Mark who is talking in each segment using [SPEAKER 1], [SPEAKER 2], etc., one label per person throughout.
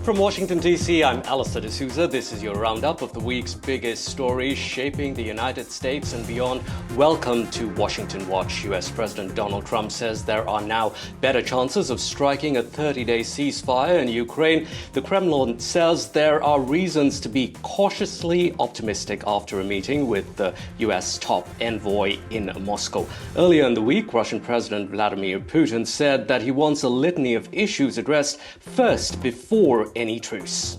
[SPEAKER 1] From Washington, D.C., I'm Allister D'Souza. This is your roundup of the week's biggest stories shaping the United States and beyond. Welcome to Washington Watch. U.S. President Donald Trump says there are now better chances of striking a 30-day ceasefire in Ukraine. The Kremlin says there are reasons to be cautiously optimistic after a meeting with the U.S. top envoy in Moscow. Earlier in the week, Russian President Vladimir Putin said that he wants a litany of issues addressed first before any truce.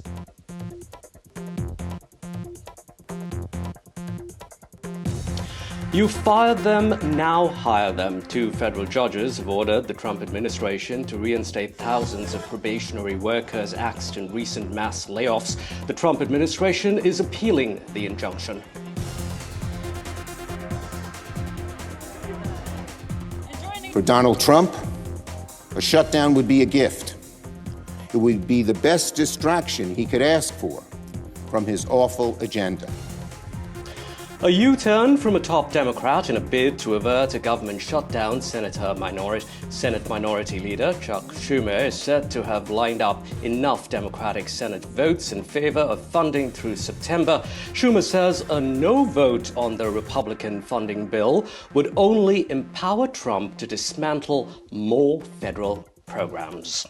[SPEAKER 1] You fired them, now hire them. Two federal judges have ordered the Trump administration to reinstate thousands of probationary workers axed in recent mass layoffs. The Trump administration is appealing the injunction.
[SPEAKER 2] For Donald Trump, a shutdown would be a gift. It would be the best distraction he could ask for from his awful agenda.
[SPEAKER 1] A U-turn from a top Democrat in a bid to avert a government shutdown. Senate Minority Leader Chuck Schumer is said to have lined up enough Democratic Senate votes in favor of funding through September. Schumer says a no vote on the Republican funding bill would only empower Trump to dismantle more federal programs.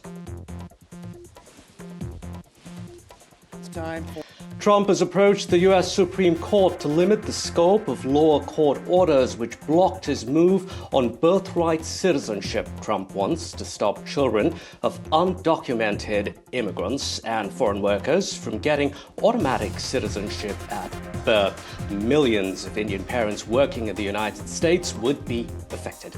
[SPEAKER 1] Trump has approached the U.S. Supreme Court to limit the scope of lower court orders which blocked his move on birthright citizenship. Trump wants to stop children of undocumented immigrants and foreign workers from getting automatic citizenship at birth. Millions of Indian parents working in the United States would be affected.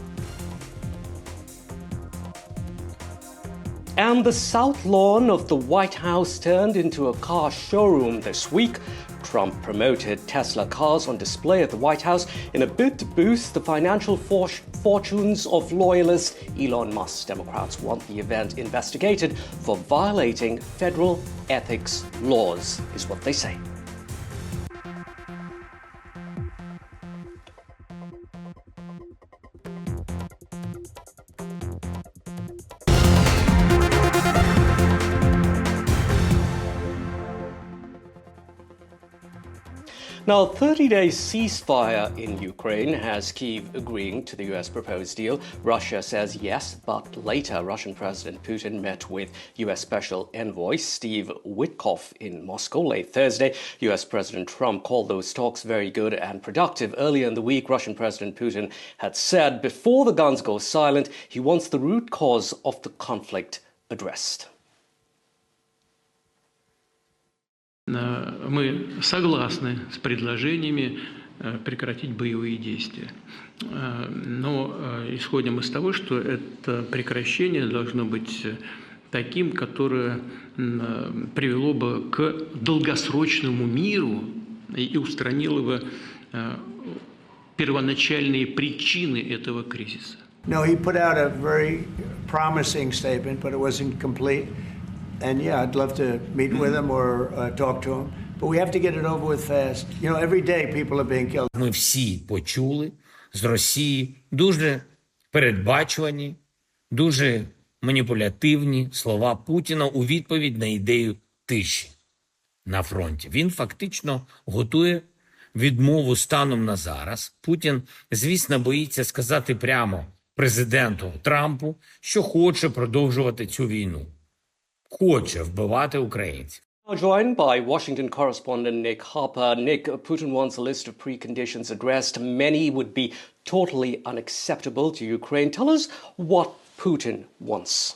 [SPEAKER 1] And the south lawn of the White House turned into a car showroom this week. Trump promoted Tesla cars on display at the White House in a bid to boost the financial fortunes of loyalist Elon Musk. Democrats want the event investigated for violating federal ethics laws, is what they say. Now, a 30-day ceasefire in Ukraine has Kyiv agreeing to the U.S. proposed deal. Russia says yes, but later Russian President Putin met with U.S. Special Envoy Steve Witkoff in Moscow late Thursday. U.S. President Trump called those talks very good and productive. Earlier in the week, Russian President Putin had said before the guns go silent, he wants the root cause of the conflict addressed.
[SPEAKER 3] Мы согласны с предложениями прекратить боевые действия, но исходим из того, что это прекращение должно быть таким, которое привело бы к долгосрочному миру и устранило бы первоначальные причины этого кризиса.
[SPEAKER 4] No, he put out a very promising statement, but it wasn't complete. And yeah, I'd love to meet with him or talk to him. But we have to get it over with fast. You know, every day people are being killed.
[SPEAKER 5] Ми всі почули з Росії дуже передбачувані, дуже маніпулятивні слова Путіна у відповідь на ідею тиші на фронті. Він фактично готує відмову станом на зараз. Путін, звісно, боїться сказати прямо президенту Трампу, що хоче продовжувати цю війну. Хоче вбивати українців.
[SPEAKER 1] Joined by Washington correspondent Nick Harper. Nick, Putin wants a list of preconditions addressed. Many would be totally unacceptable to Ukraine. Tell us what Putin wants.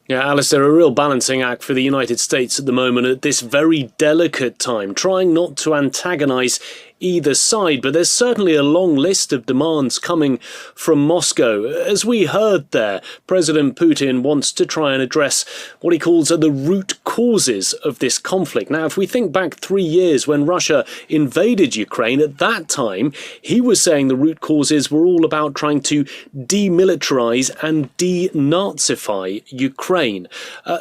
[SPEAKER 6] Yeah, Allister, a real balancing act for the United States at the moment at this very delicate time, trying not to antagonise either side, but there's certainly a long list of demands coming from Moscow. As we heard there, President Putin wants to try and address what he calls the root causes of this conflict. Now, if we think back 3 years when Russia invaded Ukraine, at that time, he was saying the root causes were all about trying to demilitarize and denazify Ukraine. Ukraine.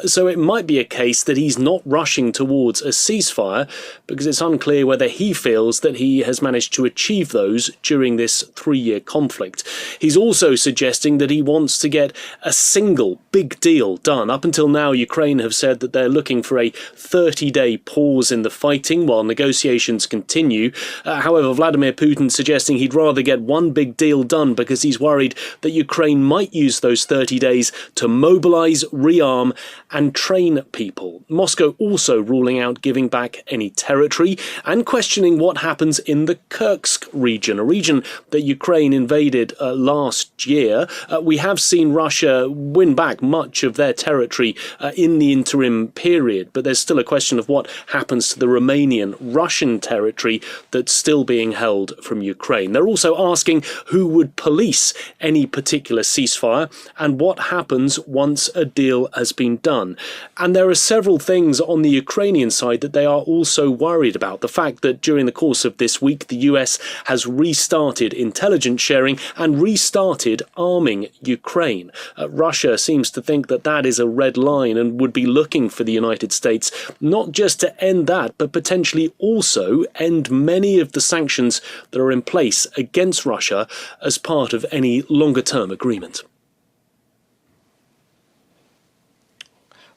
[SPEAKER 6] So it might be a case that he's not rushing towards a ceasefire because it's unclear whether he feels that he has managed to achieve those during this 3-year conflict. He's also suggesting that he wants to get a single big deal done. Up until now, Ukraine have said that they're looking for a 30-day pause in the fighting while negotiations continue. However, Vladimir Putin suggesting he'd rather get one big deal done because he's worried that Ukraine might use those 30 days to mobilize, rearm and train people. Moscow also ruling out giving back any territory and questioning what happens in the Kursk region, a region that Ukraine invaded last year. We have seen Russia win back much of their territory in the interim period, but there's still a question of what happens to the Romanian Russian territory that's still being held from Ukraine. They're also asking who would police any particular ceasefire and what happens once a deal has been done. And there are several things on the Ukrainian side that they are also worried about. The fact that during the course of this week, the US has restarted intelligence sharing and restarted arming Ukraine. Russia seems to think that that is a red line and would be looking for the United States not just to end that, but potentially also end many of the sanctions that are in place against Russia as part of any longer-term agreement.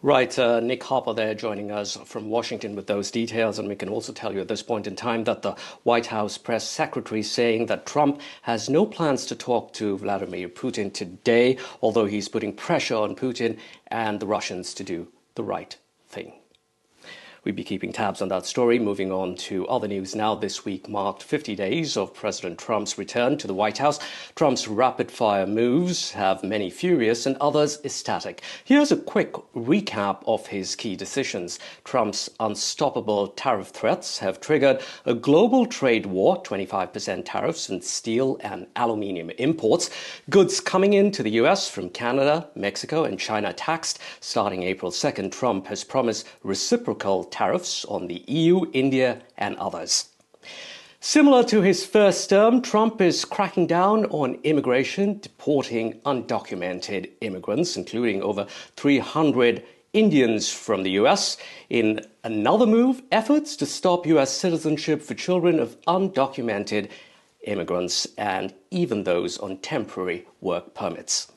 [SPEAKER 1] Right, Nick Harper there joining us from Washington with those details. And we can also tell you at this point in time that the White House press secretary is saying that Trump has no plans to talk to Vladimir Putin today, although he's putting pressure on Putin and the Russians to do the right thing. We'll be keeping tabs on that story. Moving on to other news now. This week marked 50 days of President Trump's return to the White House. Trump's rapid-fire moves have many furious and others ecstatic. Here's a quick recap of his key decisions. Trump's unstoppable tariff threats have triggered a global trade war, 25% tariffs on steel and aluminium imports. Goods coming into the US from Canada, Mexico and China taxed. Starting April 2nd, Trump has promised reciprocal tariffs on the EU, India and others. Similar to his first term, Trump is cracking down on immigration, deporting undocumented immigrants, including over 300 Indians from the US. In another move, efforts to stop US citizenship for children of undocumented immigrants and even those on temporary work permits.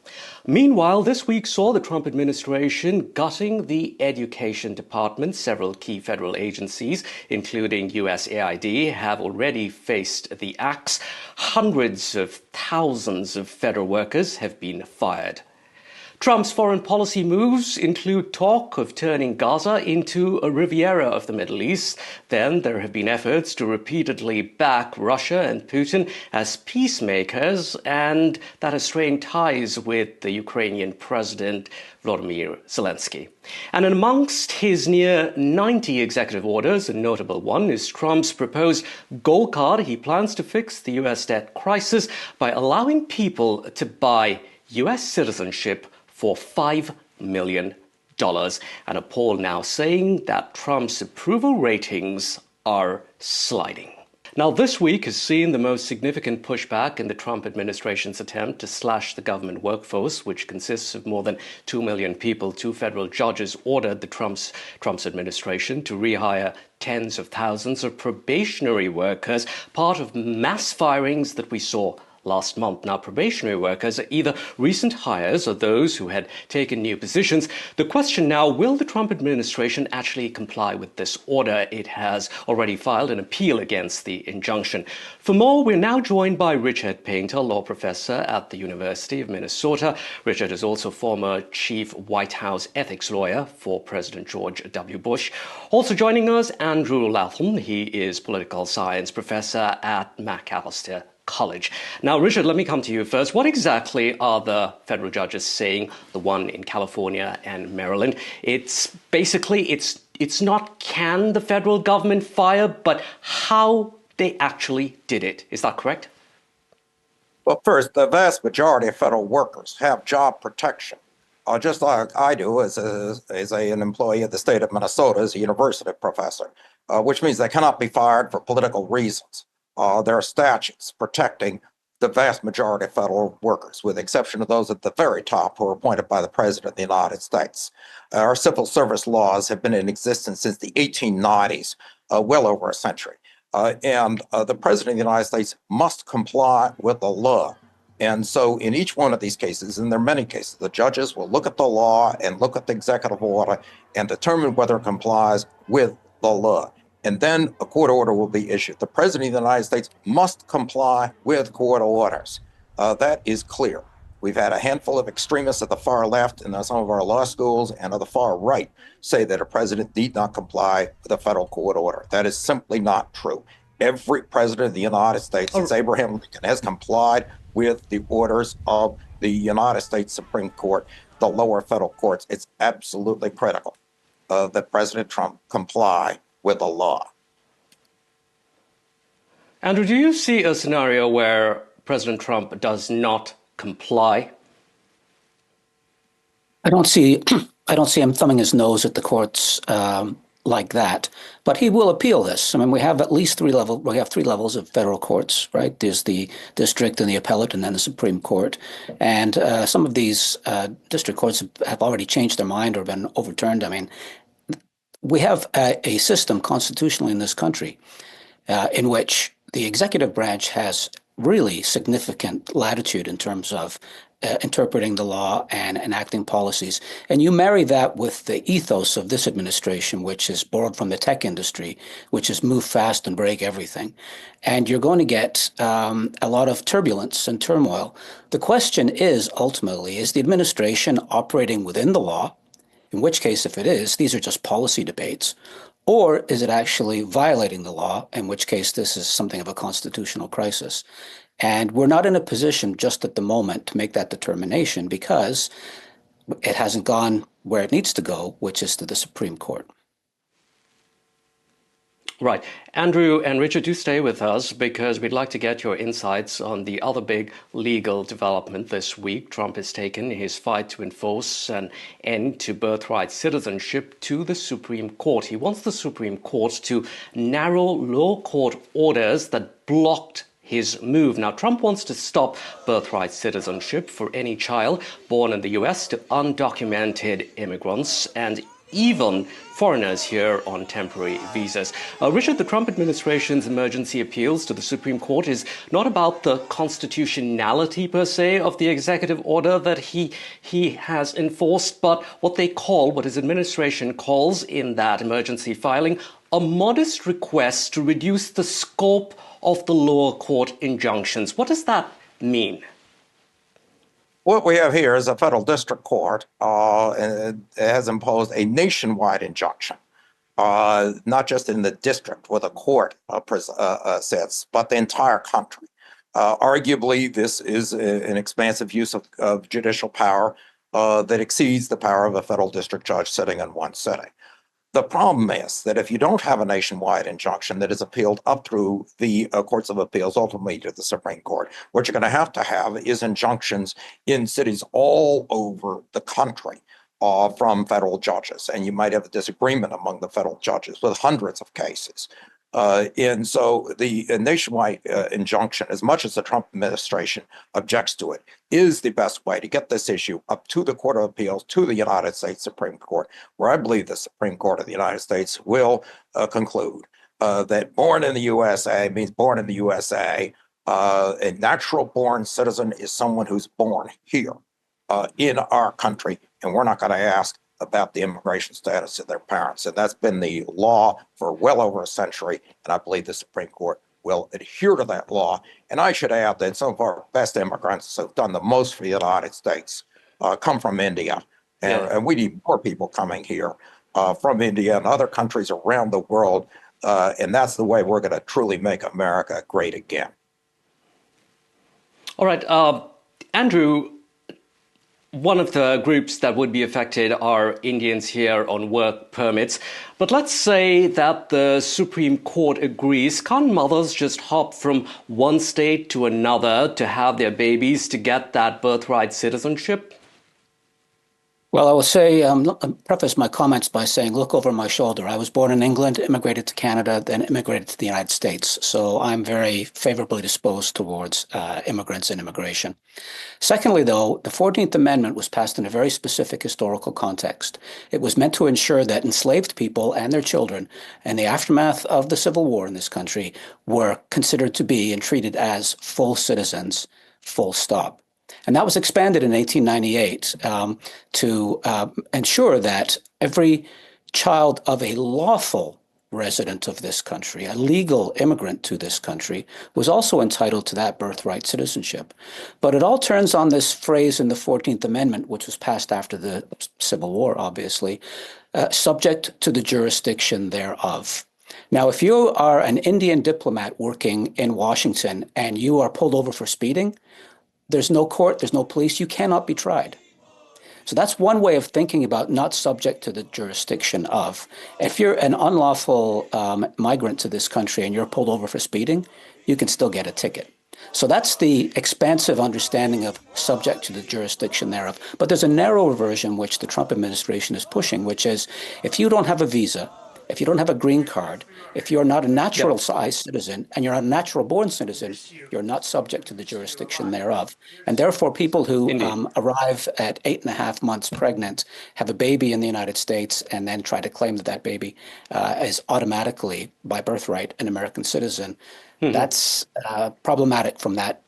[SPEAKER 1] Meanwhile, this week saw the Trump administration gutting the Education Department. Several key federal agencies, including USAID, have already faced the axe. Hundreds of thousands of federal workers have been fired. Trump's foreign policy moves include talk of turning Gaza into a Riviera of the Middle East. Then there have been efforts to repeatedly back Russia and Putin as peacemakers, and that has strained ties with the Ukrainian President Vladimir Zelensky. And amongst his near 90 executive orders, a notable one is Trump's proposed gold card. He plans to fix the US debt crisis by allowing people to buy US citizenship for $5 million. And a poll now saying that Trump's approval ratings are sliding. Now, this week has seen the most significant pushback in the Trump administration's attempt to slash the government workforce, which consists of more than 2 million people. 2 federal judges ordered the Trump's administration to rehire tens of thousands of probationary workers, part of mass firings that we saw last month. Now, probationary workers are either recent hires or those who had taken new positions. The question now, will the Trump administration actually comply with this order? It has already filed an appeal against the injunction. For more, we're now joined by Richard Painter, law professor at the University of Minnesota. Richard is also former chief White House ethics lawyer for President George W. Bush. Also joining us, Andrew Latham. He is political science professor at Allister College. Now, Richard, let me come to you first. What exactly are the federal judges saying, the one in California and Maryland? It's basically, it's not can the federal government fire, but how they actually did it. Is that correct?
[SPEAKER 7] Well, first, the vast majority of federal workers have job protection, just like I do as an employee of the state of Minnesota, as a university professor, which means they cannot be fired for political reasons. There are statutes protecting the vast majority of federal workers, with the exception of those at the very top who are appointed by the President of the United States. Our civil service laws have been in existence since the 1890s, well over a century. And the President of the United States must comply with the law. And so in each one of these cases, and there are many cases, the judges will look at the law and look at the executive order and determine whether it complies with the law. And then a court order will be issued. The President of the United States must comply with court orders. That is clear. We've had a handful of extremists at the far left and some of our law schools and at the far right say that a president need not comply with a federal court order. That is simply not true. Every president of the United States since Abraham Lincoln has complied with the orders of the United States Supreme Court, the lower federal courts. It's absolutely critical that President Trump comply with the law.
[SPEAKER 1] Andrew, do you see a scenario where President Trump does not comply?
[SPEAKER 8] I don't see him thumbing his nose at the courts like that, but he will appeal this. I mean, we have at least three levels of federal courts, right? There's the district and the appellate, and then the Supreme Court. And some of these district courts have already changed their mind or been overturned. I mean, we have a system constitutionally in this country in which the executive branch has really significant latitude in terms of interpreting the law and enacting policies. And you marry that with the ethos of this administration, which is borrowed from the tech industry, which is move fast and break everything. And you're going to get a lot of turbulence and turmoil. The question is, ultimately, is the administration operating within the law? In which case, if it is, these are just policy debates. Or is it actually violating the law, in which case this is something of a constitutional crisis? And we're not in a position just at the moment to make that determination because it hasn't gone where it needs to go, which is to the Supreme Court.
[SPEAKER 1] Right. Andrew and Richard, do stay with us because we'd like to get your insights on the other big legal development this week. Trump has taken his fight to enforce an end to birthright citizenship to the Supreme Court. He wants the Supreme Court to narrow lower court orders that blocked his move. Now, Trump wants to stop birthright citizenship for any child born in the U.S. to undocumented immigrants and even foreigners here on temporary visas. Richard, the Trump administration's emergency appeals to the Supreme Court is not about the constitutionality per se of the executive order that he has enforced, but what his administration calls in that emergency filing, a modest request to reduce the scope of the lower court injunctions. What does that mean?
[SPEAKER 7] What we have here is a federal district court has imposed a nationwide injunction, not just in the district where the court sits, but the entire country. Arguably, this is an expansive use of judicial power that exceeds the power of a federal district judge sitting in one sitting. The problem is that if you don't have a nationwide injunction that is appealed up through the courts of appeals, ultimately to the Supreme Court, what you're going to have is injunctions in cities all over the country from federal judges. And you might have a disagreement among the federal judges with hundreds of cases. And so the nationwide injunction, as much as the Trump administration objects to it, is the best way to get this issue up to the Court of Appeals, to the United States Supreme Court, where I believe the Supreme Court of the United States will conclude that born in the USA means born in the USA. A natural-born citizen is someone who's born here in our country, and we're not going to ask about the immigration status of their parents. And that's been the law for well over a century. And I believe the Supreme Court will adhere to that law. And I should add that some of our best immigrants who've done the most for the United States come from India. And we need more people coming here from India and other countries around the world. And that's the way we're going to truly make America great again.
[SPEAKER 1] All right. Andrew, one of the groups that would be affected are Indians here on work permits. But let's say that the Supreme Court agrees. Can't mothers just hop from one state to another to have their babies to get that birthright citizenship?
[SPEAKER 8] Well, I will say, preface my comments by saying, look over my shoulder. I was born in England, immigrated to Canada, then immigrated to the United States. So I'm very favorably disposed towards immigrants and immigration. Secondly, though, the 14th Amendment was passed in a very specific historical context. It was meant to ensure that enslaved people and their children, in the aftermath of the Civil War in this country, were considered to be and treated as full citizens, full stop. And that was expanded in 1898 to ensure that every child of a lawful resident of this country, a legal immigrant to this country, was also entitled to that birthright citizenship. But it all turns on this phrase in the 14th Amendment, which was passed after the Civil War, obviously, subject to the jurisdiction thereof. Now, if you are an Indian diplomat working in Washington and you are pulled over for speeding, there's no court, there's no police, you cannot be tried. So that's one way of thinking about not subject to the jurisdiction of. If you're an unlawful migrant to this country and you're pulled over for speeding, you can still get a ticket. So that's the expansive understanding of subject to the jurisdiction thereof. But there's a narrower version which the Trump administration is pushing, which is if you don't have a visa, if you don't have a green card, if you're not a natural-sized citizen and you're not a natural-born citizen, you're not subject to the jurisdiction thereof. And therefore, people who arrive at 8.5 months pregnant, have a baby in the United States, and then try to claim that that baby is automatically, by birthright, an American citizen, that's problematic from that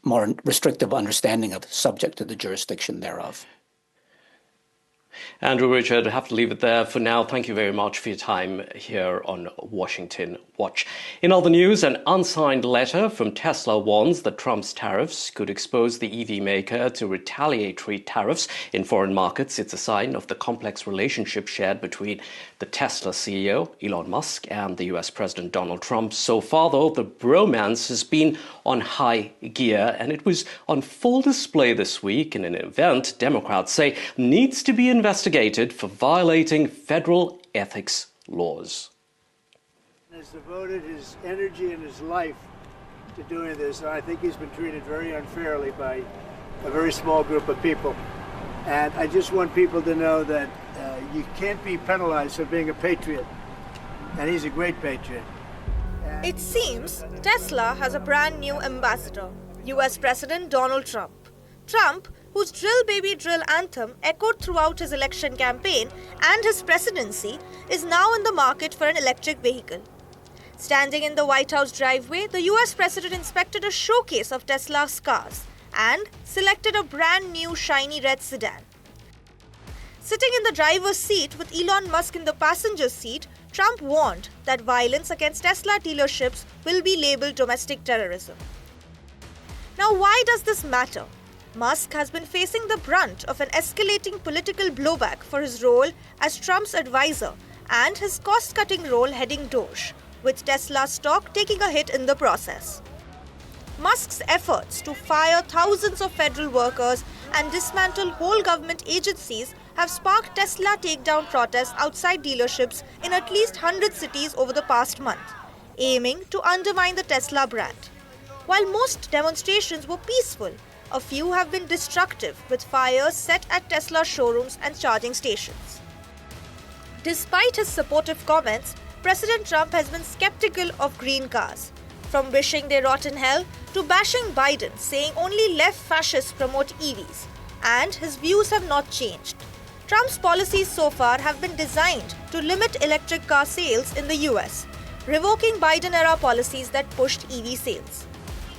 [SPEAKER 8] more restrictive understanding of subject to the jurisdiction thereof.
[SPEAKER 1] Andrew, Richard, I have to leave it there for now. Thank you very much for your time here on Washington Watch. In other news, an unsigned letter from Tesla warns that Trump's tariffs could expose the EV maker to retaliatory tariffs in foreign markets. It's a sign of the complex relationship shared between the Tesla CEO, Elon Musk, and the US President Donald Trump. So far, though, the bromance has been on high gear, and it was on full display this week in an event Democrats say needs to be investigated for violating federal ethics laws.
[SPEAKER 4] Has devoted his energy and his life to doing this, and I think he's been treated very unfairly by a very small group of people. And I just want people to know that you can't be penalized for being a patriot, and he's a great patriot.
[SPEAKER 9] It seems Tesla has a brand new ambassador, US President Donald Trump. Trump, whose Drill Baby Drill anthem echoed throughout his election campaign and his presidency, is now in the market for an electric vehicle. Standing in the White House driveway, the US President inspected a showcase of Tesla's cars and selected a brand new shiny red sedan. Sitting in the driver's seat with Elon Musk in the passenger seat, Trump warned that violence against Tesla dealerships will be labeled domestic terrorism. Now, why does this matter? Musk has been facing the brunt of an escalating political blowback for his role as Trump's advisor and his cost-cutting role heading Doge, with Tesla stock taking a hit in the process. Musk's efforts to fire thousands of federal workers and dismantle whole government agencies have sparked Tesla takedown protests outside dealerships in at least 100 cities over the past month, aiming to undermine the Tesla brand. While most demonstrations were peaceful, a few have been destructive, with fires set at Tesla showrooms and charging stations. Despite his supportive comments, President Trump has been skeptical of green cars, from wishing they rot in hell to bashing Biden, saying only left fascists promote EVs, and his views have not changed. Trump's policies so far have been designed to limit electric car sales in the US, revoking Biden-era policies that pushed EV sales.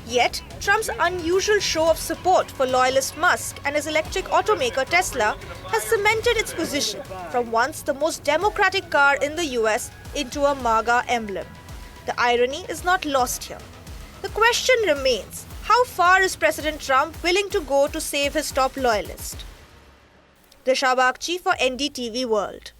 [SPEAKER 9] Yet, Trump's unusual show of support for loyalist Musk and his electric automaker Tesla has cemented its position from once the most democratic car in the US into a MAGA emblem. The irony is not lost here. The question remains, how far is President Trump willing to go to save his top loyalist? Disha Bagchi for NDTV World.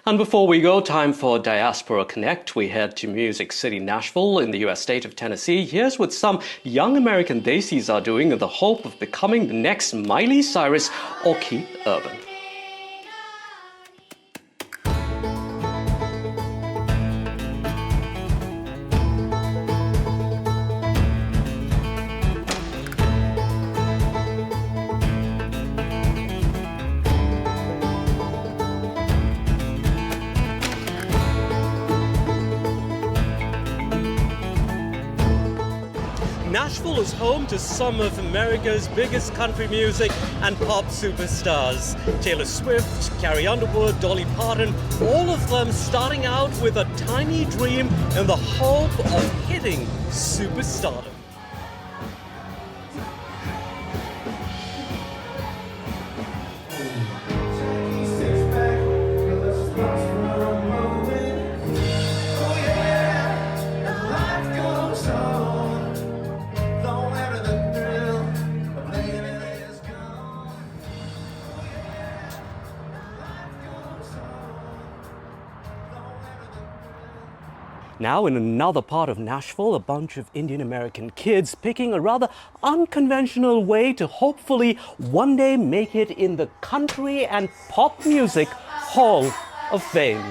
[SPEAKER 1] And before we go, time for Diaspora Connect. We head to Music City, Nashville, in the U.S. state of Tennessee. Here's what some young American Desis are doing in the hope of becoming the next Miley Cyrus or Keith Urban. Nashville is home to some of America's biggest country music and pop superstars. Taylor Swift, Carrie Underwood, Dolly Parton, all of them starting out with a tiny dream in the hope of hitting superstardom. Now, in another part of Nashville, a bunch of Indian American kids picking a rather unconventional way to hopefully one day make it in the Country and Pop Music Hall of Fame.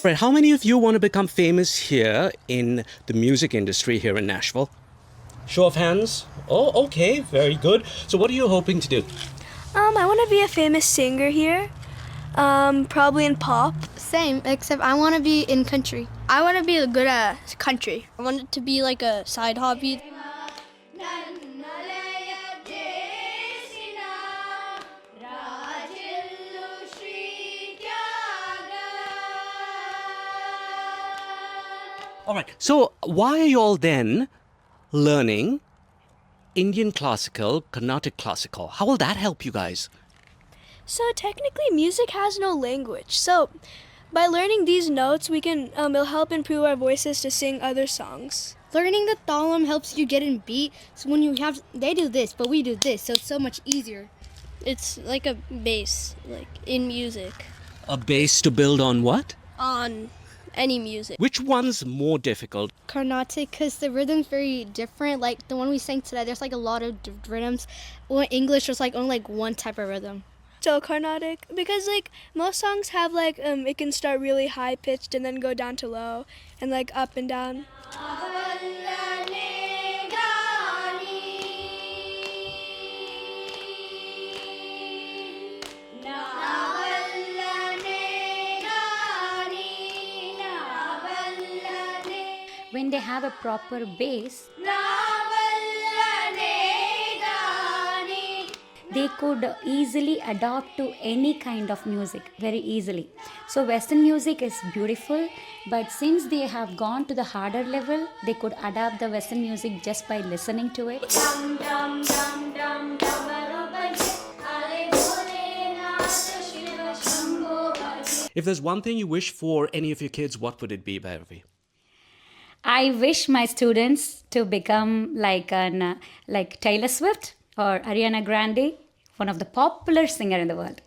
[SPEAKER 1] Right, how many of you want to become famous here in the music industry here in Nashville? Show of hands. Oh, okay, very good. So what are you hoping to do?
[SPEAKER 10] I want to be a famous singer here, probably in pop.
[SPEAKER 11] Same, except I want to be in country. I want to be good at country. I want it to be like a side hobby.
[SPEAKER 1] All right, so why are you all then learning Indian classical, Carnatic classical? How will that help you guys?
[SPEAKER 10] So technically music has no language. So by learning these notes, we can it'll help improve our voices to sing other songs.
[SPEAKER 11] Learning the talam helps you get in beat. So when they do this, but we do this, so it's so much easier. It's like a bass, like in music.
[SPEAKER 1] A bass to build on what?
[SPEAKER 11] On any music.
[SPEAKER 1] Which one's more difficult?
[SPEAKER 11] Carnatic, because the rhythm's very different. Like the one we sang today, there's like a lot of rhythms. Well, English, there's like only like one type of rhythm.
[SPEAKER 10] So Carnatic, because like most songs have like it can start really high pitched and then go down to low and like up and down.
[SPEAKER 12] When they have a proper bass, they could easily adapt to any kind of music very easily. So Western music is beautiful, but since they have gone to the harder level, they could adapt the Western music just by listening to it.
[SPEAKER 1] If there's one thing you wish for any of your kids, what would it be, Bhairavi?
[SPEAKER 12] I wish my students to become like Taylor Swift or Ariana Grande, one of the popular singer in the world.